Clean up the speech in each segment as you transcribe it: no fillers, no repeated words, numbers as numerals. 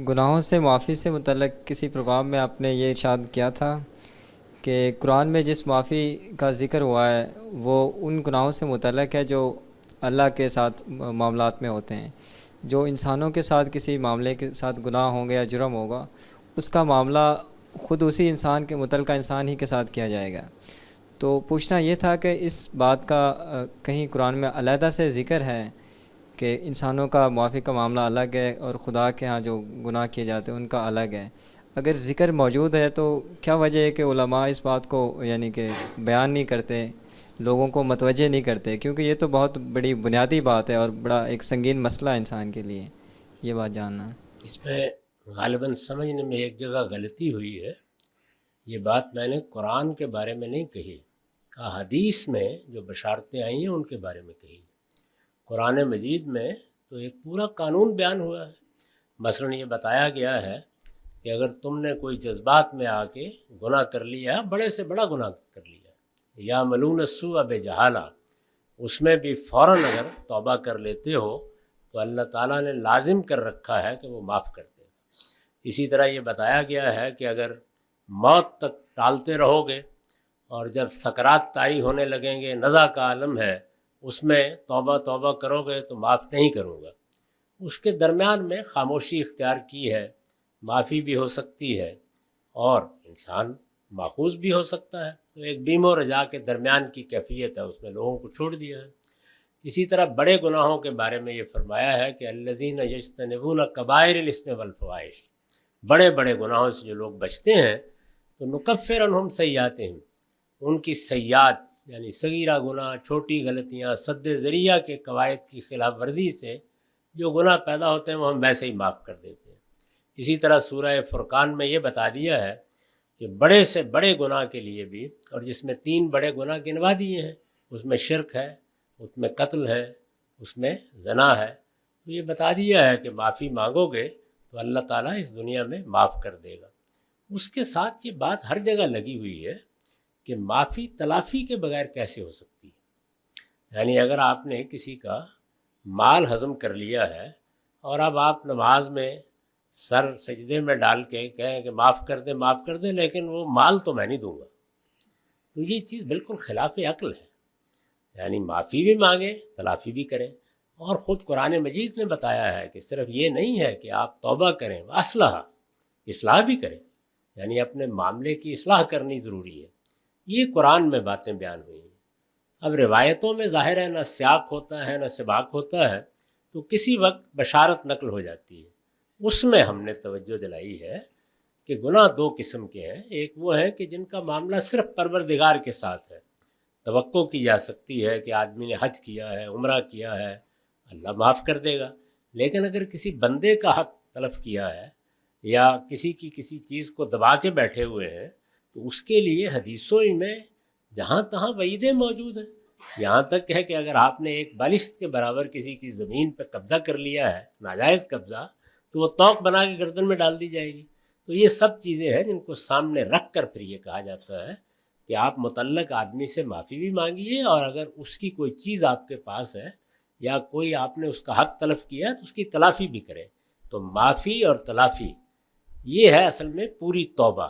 گناہوں سے معافی سے متعلق کسی پروگرام میں آپ نے یہ ارشاد کیا تھا کہ قرآن میں جس معافی کا ذکر ہوا ہے وہ ان گناہوں سے متعلق ہے جو اللہ کے ساتھ معاملات میں ہوتے ہیں۔ جو انسانوں کے ساتھ کسی معاملے کے ساتھ گناہ ہوں گے یا جرم ہوگا، اس کا معاملہ خود اسی انسان کے متعلقہ انسان ہی کے ساتھ کیا جائے گا۔ تو پوچھنا یہ تھا کہ اس بات کا کہیں قرآن میں علیحدہ سے ذکر ہے کہ انسانوں کا معافی کا معاملہ الگ ہے اور خدا کے ہاں جو گناہ کیے جاتے ہیں ان کا الگ ہے؟ اگر ذکر موجود ہے تو کیا وجہ ہے کہ علماء اس بات کو یعنی کہ بیان نہیں کرتے، لوگوں کو متوجہ نہیں کرتے؟ کیونکہ یہ تو بہت بڑی بنیادی بات ہے اور بڑا ایک سنگین مسئلہ ہے انسان کے لیے، یہ بات جاننا ہے۔ اس میں غالباً سمجھنے میں ایک جگہ غلطی ہوئی ہے۔ یہ بات میں نے قرآن کے بارے میں نہیں کہی، احادیث میں جو بشارتیں آئی ہیں ان کے بارے میں کہی۔ قرآن مجید میں تو ایک پورا قانون بیان ہوا ہے۔ مثلاً یہ بتایا گیا ہے کہ اگر تم نے کوئی جذبات میں آ کے گناہ کر لیا، بڑے سے بڑا گناہ کر لیا، یا ملون السوء بجہالہ، اس میں بھی فوراً اگر توبہ کر لیتے ہو تو اللہ تعالیٰ نے لازم کر رکھا ہے کہ وہ معاف کر دے گا۔ اسی طرح یہ بتایا گیا ہے کہ اگر موت تک ٹالتے رہو گے اور جب سکرات طاری ہونے لگیں گے، نزع کا عالم ہے، اس میں توبہ توبہ کرو گے تو معاف نہیں کروں گا۔ اس کے درمیان میں خاموشی اختیار کی ہے، معافی بھی ہو سکتی ہے اور انسان ماخوذ بھی ہو سکتا ہے۔ تو ایک بیم و رجا کے درمیان کی کیفیت ہے، اس میں لوگوں کو چھوڑ دیا ہے۔ اسی طرح بڑے گناہوں کے بارے میں یہ فرمایا ہے کہ الذین یجتنبون کبائر الاثم والفواحش، بڑے بڑے گناہوں سے جو لوگ بچتے ہیں تو نکفر عنہم سیئاتہم، ان کی سیئات یعنی صغیرہ گناہ، چھوٹی غلطیاں، سد ذریعہ کے قواعد کی خلاف ورزی سے جو گناہ پیدا ہوتے ہیں وہ ہم ویسے ہی معاف کر دیتے ہیں۔ اسی طرح سورہ فرقان میں یہ بتا دیا ہے کہ بڑے سے بڑے گناہ کے لیے بھی، اور جس میں 3 بڑے گناہ گنوا دیے ہیں، اس میں شرک ہے، اس میں قتل ہے، اس میں زنا ہے، تو یہ بتا دیا ہے کہ معافی مانگو گے تو اللہ تعالیٰ اس دنیا میں معاف کر دے گا۔ اس کے ساتھ یہ بات ہر جگہ لگی ہوئی ہے کہ معافی تلافی کے بغیر کیسے ہو سکتی ہے۔ یعنی اگر آپ نے کسی کا مال ہضم کر لیا ہے اور اب آپ نماز میں سر سجدے میں ڈال کے کہیں کہ معاف کر دیں لیکن وہ مال تو میں نہیں دوں گا، تو یہ چیز بالکل خلاف عقل ہے۔ یعنی معافی بھی مانگیں، تلافی بھی کریں، اور خود قرآن مجید نے بتایا ہے کہ صرف یہ نہیں ہے کہ آپ توبہ کریں، اصلاح بھی کریں، یعنی اپنے معاملے کی اصلاح کرنی ضروری ہے۔ یہ قرآن میں باتیں بیان ہوئی ہیں۔ اب روایتوں میں ظاہر ہے نہ سیاق ہوتا ہے نہ سباق ہوتا ہے، تو کسی وقت بشارت نقل ہو جاتی ہے۔ اس میں ہم نے توجہ دلائی ہے کہ گناہ 2 قسم کے ہیں۔ ایک وہ ہے کہ جن کا معاملہ صرف پروردگار کے ساتھ ہے، توقع کی جا سکتی ہے کہ آدمی نے حج کیا ہے، عمرہ کیا ہے، اللہ معاف کر دے گا۔ لیکن اگر کسی بندے کا حق تلف کیا ہے یا کسی کی کسی چیز کو دبا کے بیٹھے ہوئے ہیں، تو اس کے لیے حدیثوں میں جہاں تہاں وعیدیں موجود ہیں۔ یہاں تک ہے کہ اگر آپ نے ایک بالشت کے برابر کسی کی زمین پہ قبضہ کر لیا ہے، ناجائز قبضہ، تو وہ توق بنا کے گردن میں ڈال دی جائے گی۔ تو یہ سب چیزیں ہیں جن کو سامنے رکھ کر پھر یہ کہا جاتا ہے کہ آپ متعلق آدمی سے معافی بھی مانگیے، اور اگر اس کی کوئی چیز آپ کے پاس ہے یا کوئی آپ نے اس کا حق تلف کیا ہے تو اس کی تلافی بھی کریں۔ تو معافی اور تلافی یہ ہے اصل میں پوری توبہ۔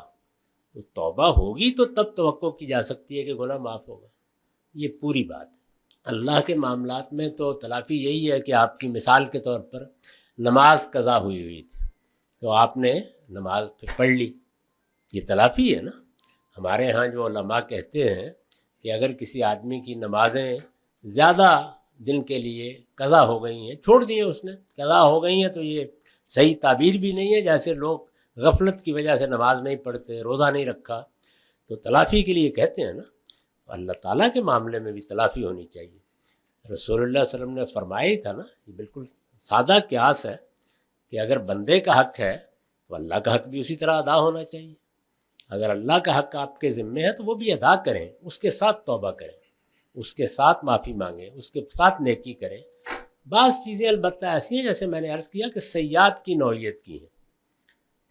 تو توبہ ہوگی تو تب توقع کی جا سکتی ہے کہ گناہ معاف ہوگا، یہ پوری بات ہے۔ اللہ کے معاملات میں تو تلافی یہی ہے کہ آپ کی مثال کے طور پر نماز قضا ہوئی تھی تو آپ نے نماز پہ پڑھ لی، یہ تلافی ہے نا۔ ہمارے ہاں جو علماء کہتے ہیں کہ اگر کسی آدمی کی نمازیں زیادہ دن کے لیے قضا ہو گئی ہیں، چھوڑ دی ہیں، اس نے قضا ہو گئی ہیں، تو یہ صحیح تعبیر بھی نہیں ہے۔ جیسے لوگ غفلت کی وجہ سے نماز نہیں پڑھتے، روزہ نہیں رکھا، تو تلافی کے لیے کہتے ہیں نا۔ اللہ تعالیٰ کے معاملے میں بھی تلافی ہونی چاہیے۔ رسول اللہ صلی اللہ علیہ وسلم نے فرمایا ہی تھا نا، یہ بالکل سادہ قیاس ہے کہ اگر بندے کا حق ہے تو اللہ کا حق بھی اسی طرح ادا ہونا چاہیے۔ اگر اللہ کا حق آپ کے ذمے ہے تو وہ بھی ادا کریں، اس کے ساتھ توبہ کریں، اس کے ساتھ معافی مانگیں، اس کے ساتھ نیکی کریں۔ بعض چیزیں البتہ ایسی ہیں جیسے میں نے عرض کیا کہ سیئات کی نوعیت کی ہیں،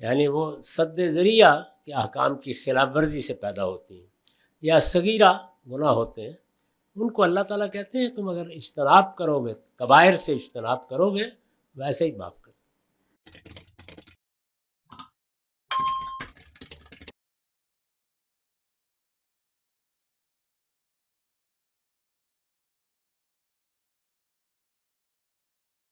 یعنی وہ سد ذریعہ کے احکام کی خلاف ورزی سے پیدا ہوتی ہیں یا صغیرہ گناہ ہوتے ہیں، ان کو اللہ تعالیٰ کہتے ہیں تم اگر اجتناب کرو گے، کبائر سے اجتناب کرو گے، ویسے ہی معاف کرو۔